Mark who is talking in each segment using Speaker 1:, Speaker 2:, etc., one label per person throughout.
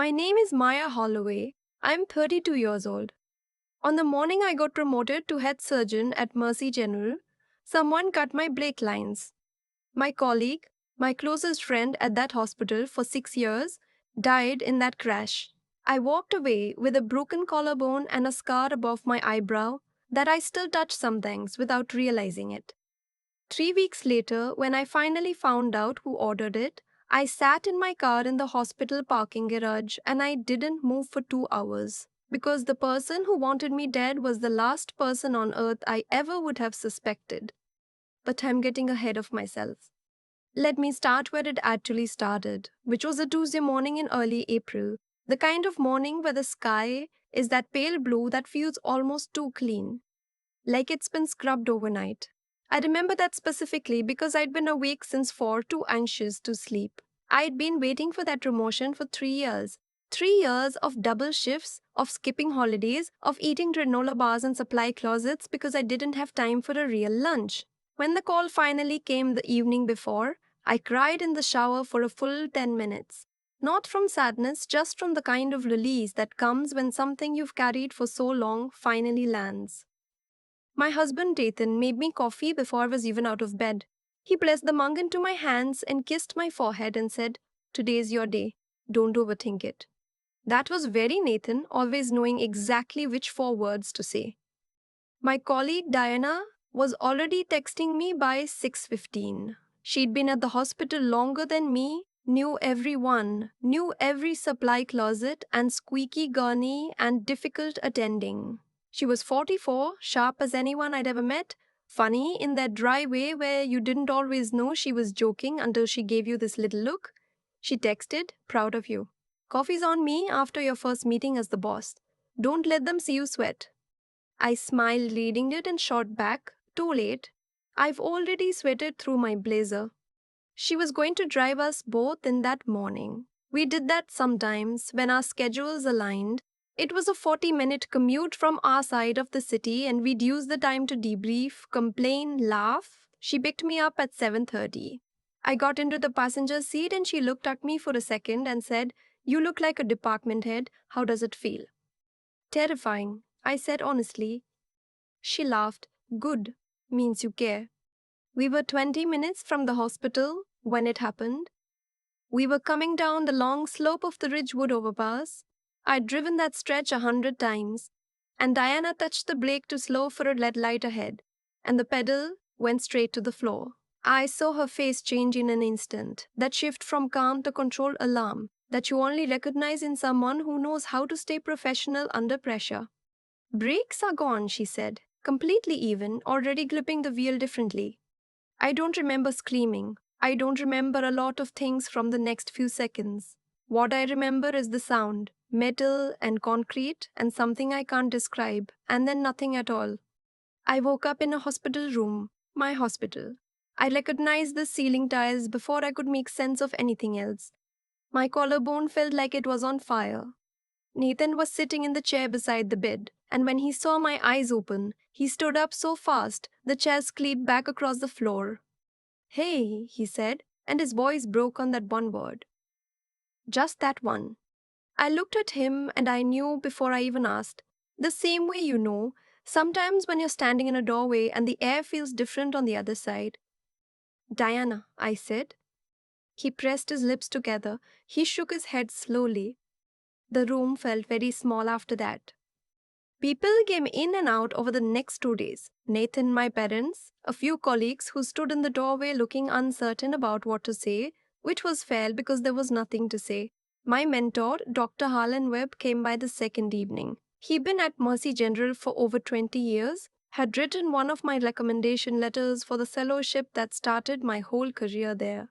Speaker 1: My name is Maya Holloway. I'm 32 years old. On the morning I got promoted to head surgeon at Mercy General, someone cut my brake lines. My colleague, my closest friend at that hospital for 6 years, died in that crash. I walked away with a broken collarbone and a scar above my eyebrow that I still touch sometimes without realizing it. 3 weeks later, when I finally found out who ordered it, I sat in my car in the hospital parking garage and I didn't move for 2 hours because the person who wanted me dead was the last person on earth I ever would have suspected. But I'm getting ahead of myself. Let me start where it actually started, which was a Tuesday morning in early April, the kind of morning where the sky is that pale blue that feels almost too clean, like it's been scrubbed overnight. I remember that specifically because I'd been awake since 4, too anxious to sleep. I'd been waiting for that promotion for 3 years. 3 years of double shifts, of skipping holidays, of eating granola bars and supply closets because I didn't have time for a real lunch. When the call finally came the evening before, I cried in the shower for a full 10 minutes. Not from sadness, just from the kind of release that comes when something you've carried for so long finally lands. My husband Dathan made me coffee before I was even out of bed. He placed the mug into my hands and kissed my forehead and said, "Today's your day. Don't overthink it." That was very Nathan, always knowing exactly which 4 words to say. My colleague Diana was already texting me by 6:15. She'd been at the hospital longer than me, knew everyone, knew every supply closet and squeaky gurney and difficult attending. She was 44, sharp as anyone I'd ever met, funny in that dry way where you didn't always know she was joking until she gave you this little look. She texted, "Proud of you. Coffee's on me after your first meeting as the boss. Don't let them see you sweat." I smiled reading it and shot back, "Too late. I've already sweated through my blazer." She was going to drive us both in that morning. We did that sometimes when our schedules aligned. It was a 40-minute commute from our side of the city and we'd use the time to debrief, complain, laugh. She picked me up at 7:30. I got into the passenger seat and she looked at me for a second and said, "You look like a department head. How does it feel?" "Terrifying," I said honestly. She laughed. "Good. Means you care." We were 20 minutes from the hospital when it happened. We were coming down the long slope of the Ridgewood overpass. I'd driven that stretch 100 times, and Diana touched the brake to slow for a red light ahead, and the pedal went straight to the floor. I saw her face change in an instant, that shift from calm to controlled alarm that you only recognize in someone who knows how to stay professional under pressure. "Brakes are gone," she said, completely even, already gripping the wheel differently. I don't remember screaming. I don't remember a lot of things from the next few seconds. What I remember is the sound, metal and concrete, and something I can't describe, and then nothing at all. I woke up in a hospital room, my hospital. I recognized the ceiling tiles before I could make sense of anything else. My collarbone felt like it was on fire. Nathan was sitting in the chair beside the bed, and when he saw my eyes open, he stood up so fast the chair slid back across the floor. "Hey," he said, and his voice broke on that one word. Just that one. I looked at him and I knew before I even asked. The same way you know, sometimes when you're standing in a doorway and the air feels different on the other side. "Diana," I said. He pressed his lips together. He shook his head slowly. The room felt very small after that. People came in and out over the next 2 days. Nathan, my parents, a few colleagues who stood in the doorway looking uncertain about what to say, which was fair because there was nothing to say. My mentor, Dr. Harlan Webb, came by the second evening. He'd been at Mercy General for over 20 years, had written one of my recommendation letters for the fellowship that started my whole career there.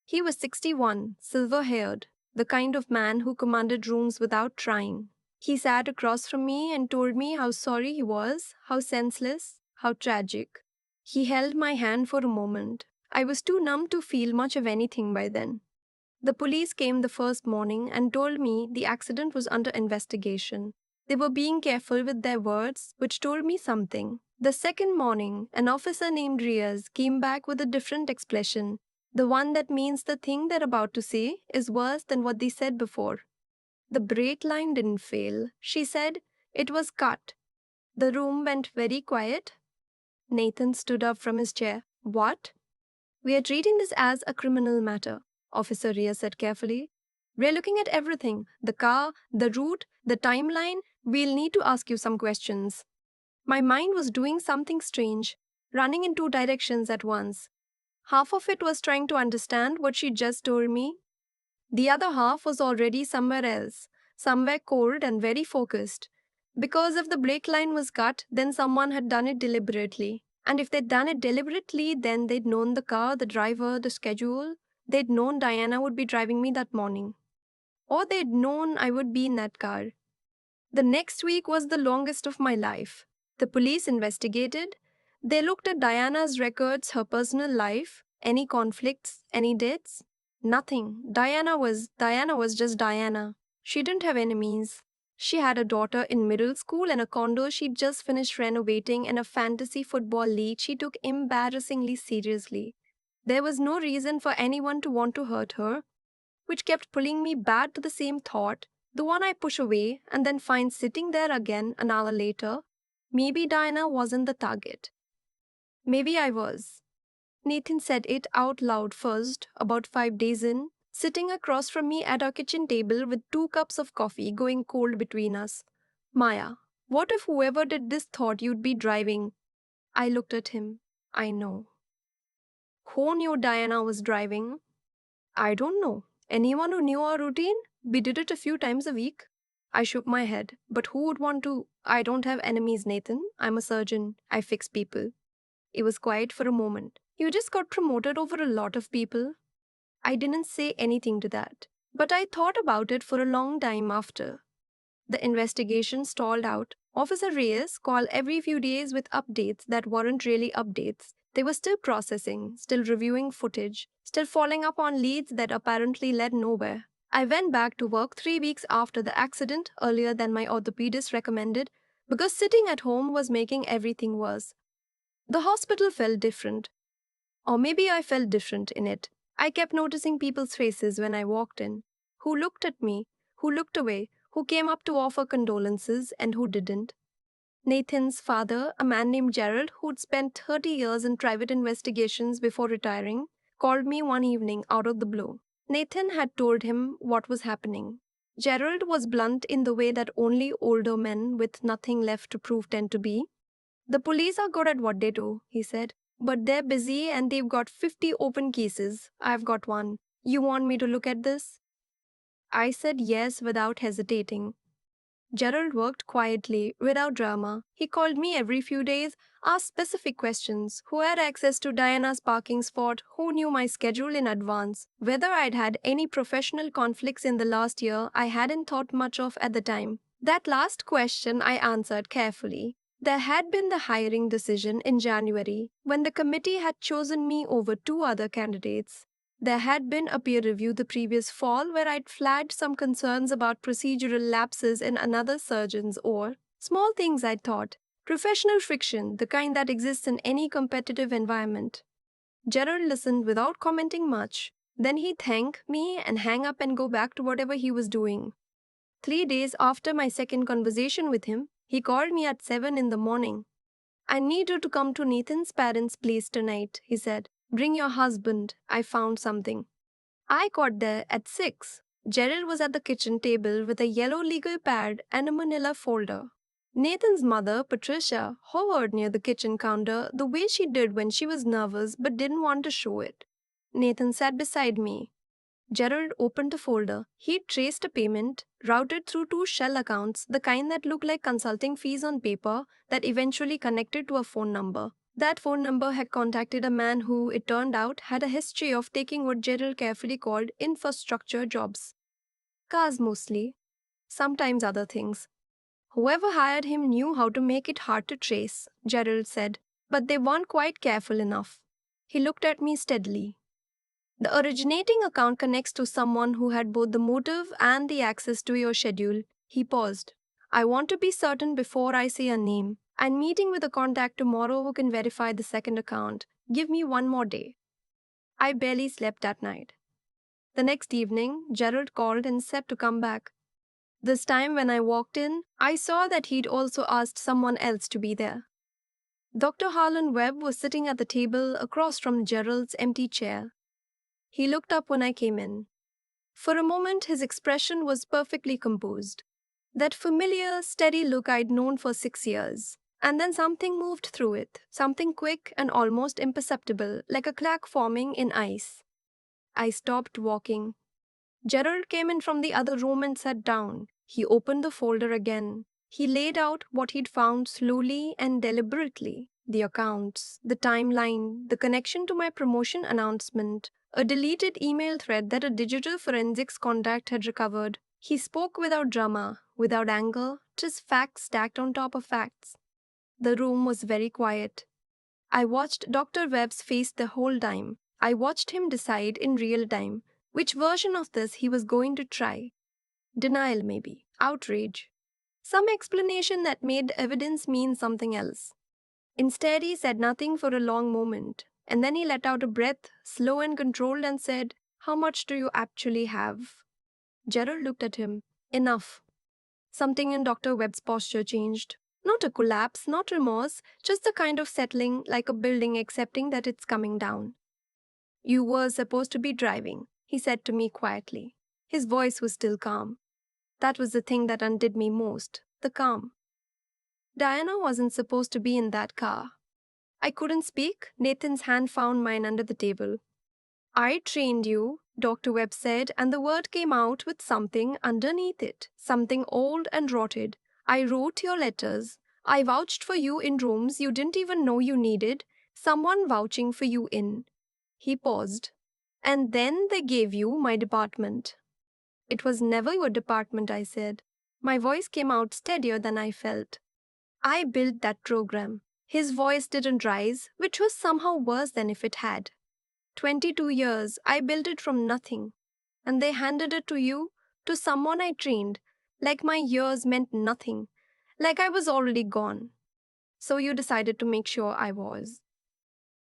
Speaker 1: He was 61, silver-haired, the kind of man who commanded rooms without trying. He sat across from me and told me how sorry he was, how senseless, how tragic. He held my hand for a moment. I was too numb to feel much of anything by then. The police came the first morning and told me the accident was under investigation. They were being careful with their words, which told me something. The second morning, an officer named Riaz came back with a different expression, the one that means the thing they're about to say is worse than what they said before. The brake line didn't fail. She said it was cut. The room went very quiet. Nathan stood up from his chair. What? We are treating this as a criminal matter, Officer Rhea said carefully. We're looking at everything the car, the route, the timeline. We'll need to ask you some questions. My mind was doing something strange, running in two directions at once. Half of it was trying to understand what she just told me. The other half was already somewhere else, somewhere cold and very focused. Because if the brake line was cut, then someone had done it deliberately. And if they'd done it deliberately, then they'd known the car, the driver, the schedule. They'd known Diana would be driving me that morning. Or they'd known I would be in that car. The next week was the longest of my life. The police investigated. They looked at Diana's records, her personal life, any conflicts, any deaths. Nothing. Diana was just Diana. She didn't have enemies. She had a daughter in middle school and a condo she'd just finished renovating and a fantasy football league she took embarrassingly seriously. There was no reason for anyone to want to hurt her, which kept pulling me back to the same thought, the one I push away and then find sitting there again an hour later. Maybe Diana wasn't the target. Maybe I was. Nathan said it out loud first, about 5 days in, sitting across from me at our kitchen table with 2 cups of coffee going cold between us. Maya, what if whoever did this thought you'd be driving? I looked at him. I know. Who knew Diana was driving? I don't know. Anyone who knew our routine? We did it a few times a week. I shook my head. But who would want to? I don't have enemies, Nathan. I'm a surgeon. I fix people. It was quiet for a moment. You just got promoted over a lot of people. I didn't say anything to that. But I thought about it for a long time after. The investigation stalled out. Officer Reyes called every few days with updates that weren't really updates. They were still processing, still reviewing footage, still following up on leads that apparently led nowhere. I went back to work 3 weeks after the accident, earlier than my orthopedist recommended, because sitting at home was making everything worse. The hospital felt different. Or maybe I felt different in it. I kept noticing people's faces when I walked in. Who looked at me, who looked away, who came up to offer condolences, and who didn't. Nathan's father, a man named Gerald, who'd spent 30 years in private investigations before retiring, called me one evening out of the blue. Nathan had told him what was happening. Gerald was blunt in the way that only older men with nothing left to prove tend to be. The police are good at what they do, he said, but they're busy and they've got 50 open cases. I've got one. You want me to look at this? I said yes without hesitating. Gerald worked quietly, without drama. He called me every few days, asked specific questions: who had access to Diana's parking spot, who knew my schedule in advance, whether I'd had any professional conflicts in the last year I hadn't thought much of at the time. That last question I answered carefully. There had been the hiring decision in January, when the committee had chosen me over 2 other candidates. There had been a peer review the previous fall where I'd flagged some concerns about procedural lapses in another surgeon's or small things I'd thought, professional friction, the kind that exists in any competitive environment. Gerald listened without commenting much. Then he'd thank me and hang up and go back to whatever he was doing. 3 days after my second conversation with him, he called me at 7 in the morning. I need you to come to Nathan's parents' place tonight, he said. Bring your husband. I found something. I got there at 6. Gerald was at the kitchen table with a yellow legal pad and a manila folder. Nathan's mother, Patricia, hovered near the kitchen counter the way she did when she was nervous but didn't want to show it. Nathan sat beside me. Gerald opened the folder. He'd traced a payment, routed through 2 shell accounts, the kind that looked like consulting fees on paper, that eventually connected to a phone number. That phone number had contacted a man who, it turned out, had a history of taking what Gerald carefully called infrastructure jobs. Cars mostly. Sometimes other things. Whoever hired him knew how to make it hard to trace, Gerald said, but they weren't quite careful enough. He looked at me steadily. The originating account connects to someone who had both the motive and the access to your schedule. He paused. I want to be certain before I say a name. I'm meeting with a contact tomorrow who can verify the second account. Give me one more day. I barely slept that night. The next evening, Gerald called and said to come back. This time, when I walked in, I saw that he'd also asked someone else to be there. Dr. Harlan Webb was sitting at the table across from Gerald's empty chair. He looked up when I came in. For a moment, his expression was perfectly composed. That familiar, steady look I'd known for 6 years. And then something moved through it, something quick and almost imperceptible, like a crack forming in ice. I stopped walking. Gerald came in from the other room and sat down. He opened the folder again. He laid out what he'd found slowly and deliberately. The accounts, the timeline, the connection to my promotion announcement, a deleted email thread that a digital forensics contact had recovered. He spoke without drama, without anger, just facts stacked on top of facts. The room was very quiet. I watched Dr. Webb's face the whole time. I watched him decide in real time which version of this he was going to try. Denial, maybe. Outrage. Some explanation that made evidence mean something else. Instead, he said nothing for a long moment, and then he let out a breath, slow and controlled, and said, "How much do you actually have?" Gerald looked at him. "Enough." Something in Dr. Webb's posture changed. Not a collapse, not remorse, just the kind of settling, like a building accepting that it's coming down. "You were supposed to be driving," he said to me quietly. His voice was still calm. That was the thing that undid me most, the calm. Diana wasn't supposed to be in that car. I couldn't speak. Nathan's hand found mine under the table. "I trained you," Dr. Webb said, and the word came out with something underneath it, something old and rotted. "I wrote your letters. I vouched for you in rooms you didn't even know you needed, someone vouching for you in." He paused. "And then they gave you my department." "It was never your department," I said. My voice came out steadier than I felt. "I built that program." His voice didn't rise, which was somehow worse than if it had. 22 years, I built it from nothing. And they handed it to you, to someone I trained, like my years meant nothing, like I was already gone. So you decided to make sure I was.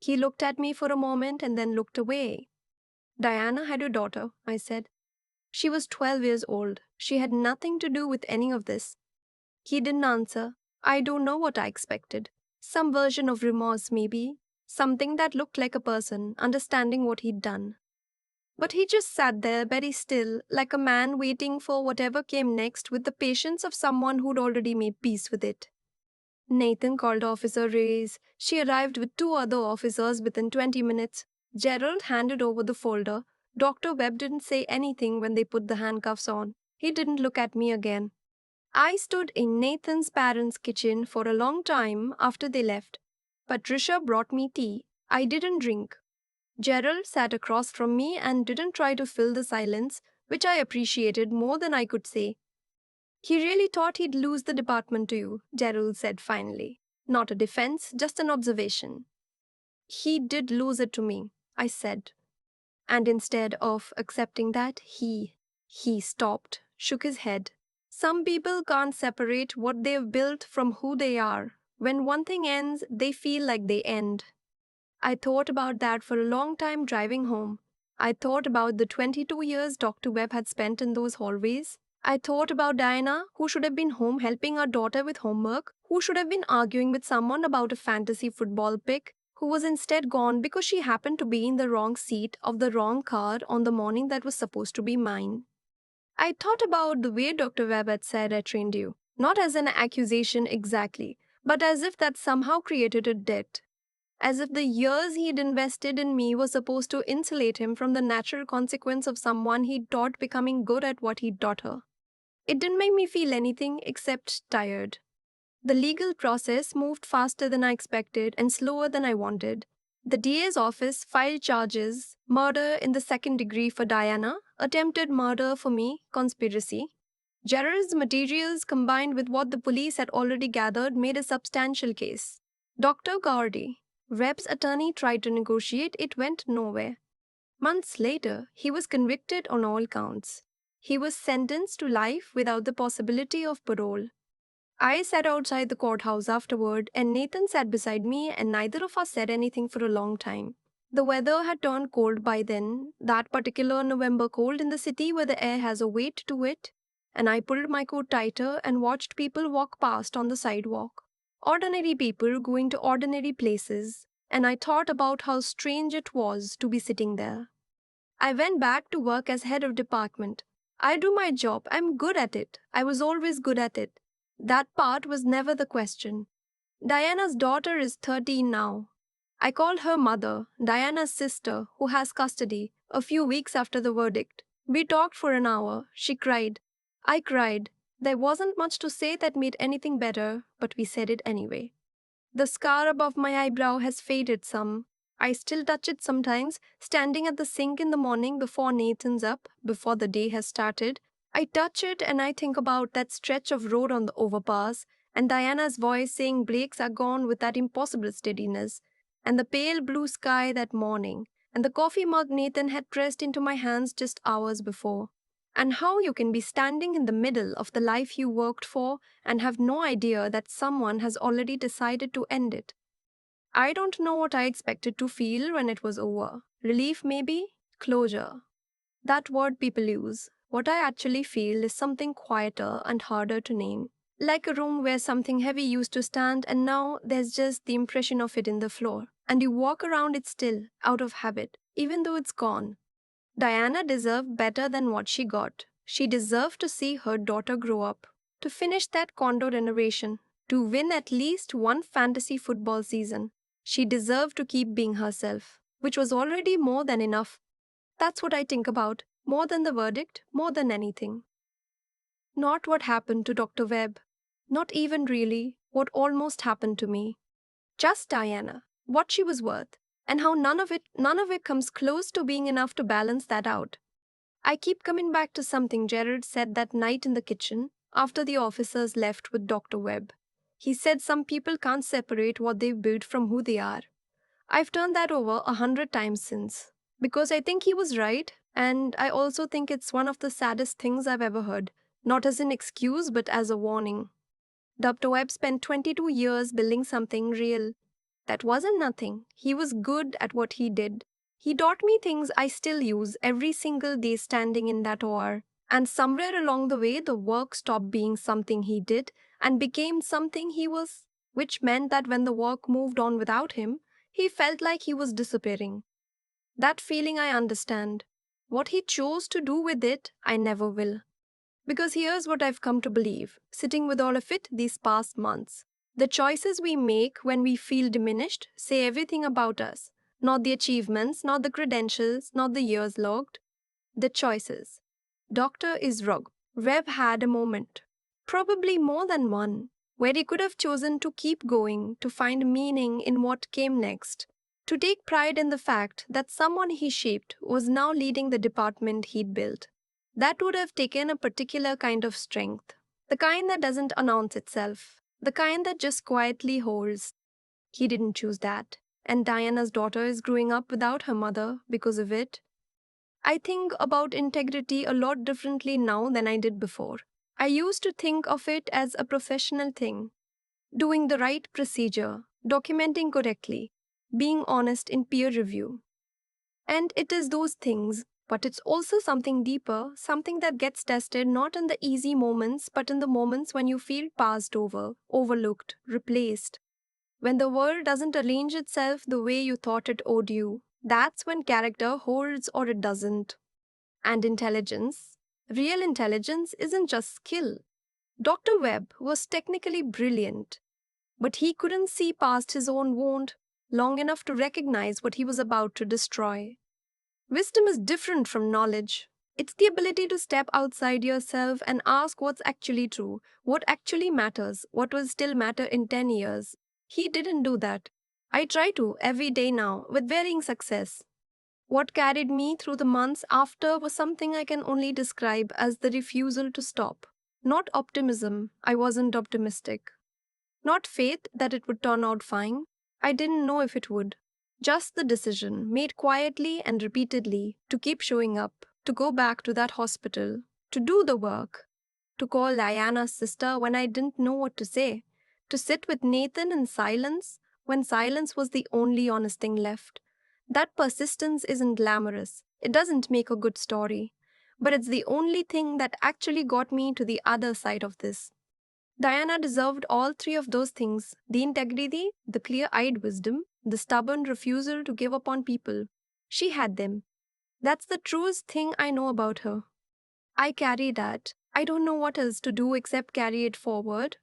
Speaker 1: He looked at me for a moment and then looked away. "Diana had a daughter," I said. "She was 12 years old. She had nothing to do with any of this." He didn't answer. I don't know what I expected. Some version of remorse, maybe. Something that looked like a person understanding what he'd done. But he just sat there very still, like a man waiting for whatever came next with the patience of someone who'd already made peace with it. Nathan called Officer Reyes. She arrived with 2 other officers within 20 minutes. Gerald handed over the folder. Dr. Webb didn't say anything when they put the handcuffs on. He didn't look at me again. I stood in Nathan's parents' kitchen for a long time after they left. Patricia brought me tea. I didn't drink. Gerald sat across from me and didn't try to fill the silence, which I appreciated more than I could say. "He really thought he'd lose the department to you," Gerald said finally. "Not a defense, just an observation." "He did lose it to me," I said. And instead of accepting that, he stopped, shook his head. "Some people can't separate what they've built from who they are. When one thing ends, they feel like they end." I thought about that for a long time driving home. I thought about the 22 years Dr. Webb had spent in those hallways. I thought about Diana, who should have been home helping her daughter with homework, who should have been arguing with someone about a fantasy football pick, who was instead gone because she happened to be in the wrong seat of the wrong car on the morning that was supposed to be mine. I thought about the way Dr. Webb had said I trained you, not as an accusation exactly, but as if that somehow created a debt. As if the years he'd invested in me were supposed to insulate him from the natural consequence of someone he'd taught becoming good at what he'd taught her. It didn't make me feel anything except tired. The legal process moved faster than I expected and slower than I wanted. The DA's office filed charges: murder in the second degree for Diana, attempted murder for me, conspiracy. Gerard's materials combined with what the police had already gathered made a substantial case. Dr. Gardy, Webb's attorney, tried to negotiate. It went nowhere. Months later, he was convicted on all counts. He was sentenced to life without the possibility of parole. I sat outside the courthouse afterward, and Nathan sat beside me, and neither of us said anything for a long time. The weather had turned cold by then, that particular November cold in the city where the air has a weight to it. and I pulled my coat tighter and watched people walk past on the sidewalk. Ordinary people going to ordinary places, and I thought about how strange it was to be sitting there. I went back to work as head of department. I do my job, I'm good at it. I was always good at it. That part was never the question. Diana's daughter is 13 now. I called her mother, Diana's sister, who has custody, a few weeks after the verdict. We talked for an hour. She cried. I cried. There wasn't much to say that made anything better, but we said it anyway. The scar above my eyebrow has faded some. I still touch it sometimes, standing at the sink in the morning before Nathan's up, before the day has started. I touch it and I think about that stretch of road on the overpass, and Diana's voice saying brakes are gone with that impossible steadiness, and the pale blue sky that morning, and the coffee mug Nathan had pressed into my hands just hours before. And how you can be standing in the middle of the life you worked for and have no idea that someone has already decided to end it. I don't know what I expected to feel when it was over. Relief, maybe? Closure. That word people use. What I actually feel is something quieter and harder to name. Like a room where something heavy used to stand and now there's just the impression of it in the floor. And you walk around it still, out of habit, even though it's gone. Diana deserved better than what she got. She deserved to see her daughter grow up, to finish that condo renovation, to win at least one fantasy football season. She deserved to keep being herself, which was already more than enough. That's what I think about, more than the verdict, more than anything. Not what happened to Dr. Webb, not even really what almost happened to me. Just Diana, what she was worth, and how none of it comes close to being enough to balance that out. I keep coming back to something Gerald said that night in the kitchen after the officers left with Dr. Webb. He said some people can't separate what they've built from who they are. I've turned that over 100 times since. Because I think he was right, and I also think it's one of the saddest things I've ever heard. Not as an excuse, but as a warning. Dr. Webb spent 22 years building something real. That wasn't nothing. He was good at what he did. He taught me things I still use every single day standing in that OR. And somewhere along the way, the work stopped being something he did and became something he was, which meant that when the work moved on without him, he felt like he was disappearing. That feeling I understand. What he chose to do with it, I never will. Because here's what I've come to believe, sitting with all of it these past months. The choices we make when we feel diminished say everything about us. Not the achievements, not the credentials, not the years logged. The choices. Doctor is wrong. Webb had a moment, probably more than one, where he could have chosen to keep going, to find meaning in what came next, to take pride in the fact that someone he shaped was now leading the department he'd built. That would have taken a particular kind of strength, the kind that doesn't announce itself, the kind that just quietly holds. He didn't choose that, and Diana's daughter is growing up without her mother because of it. I think about integrity a lot differently now than I did before. I used to think of it as a professional thing, doing the right procedure, documenting correctly, being honest in peer review. And it is those things, but it's also something deeper, something that gets tested not in the easy moments, but in the moments when you feel passed over, overlooked, replaced. When the world doesn't arrange itself the way you thought it owed you, that's when character holds or it doesn't. And intelligence, real intelligence isn't just skill. Dr. Webb was technically brilliant, but he couldn't see past his own wound long enough to recognize what he was about to destroy. Wisdom is different from knowledge. It's the ability to step outside yourself and ask what's actually true, what actually matters, what will still matter in 10 years. He didn't do that. I try to every day now, with varying success. What carried me through the months after was something I can only describe as the refusal to stop. Not optimism, I wasn't optimistic. Not faith that it would turn out fine. I didn't know if it would. Just the decision, made quietly and repeatedly, to keep showing up, to go back to that hospital, to do the work, to call Diana's sister when I didn't know what to say, to sit with Nathan in silence when silence was the only honest thing left. That persistence isn't glamorous. It doesn't make a good story. but it's the only thing that actually got me to the other side of this. Diana deserved all three of those things: the integrity, the clear eyed wisdom, the stubborn refusal to give up on people. She had them. That's the truest thing I know about her. I carry that. I don't know what else to do except carry it forward.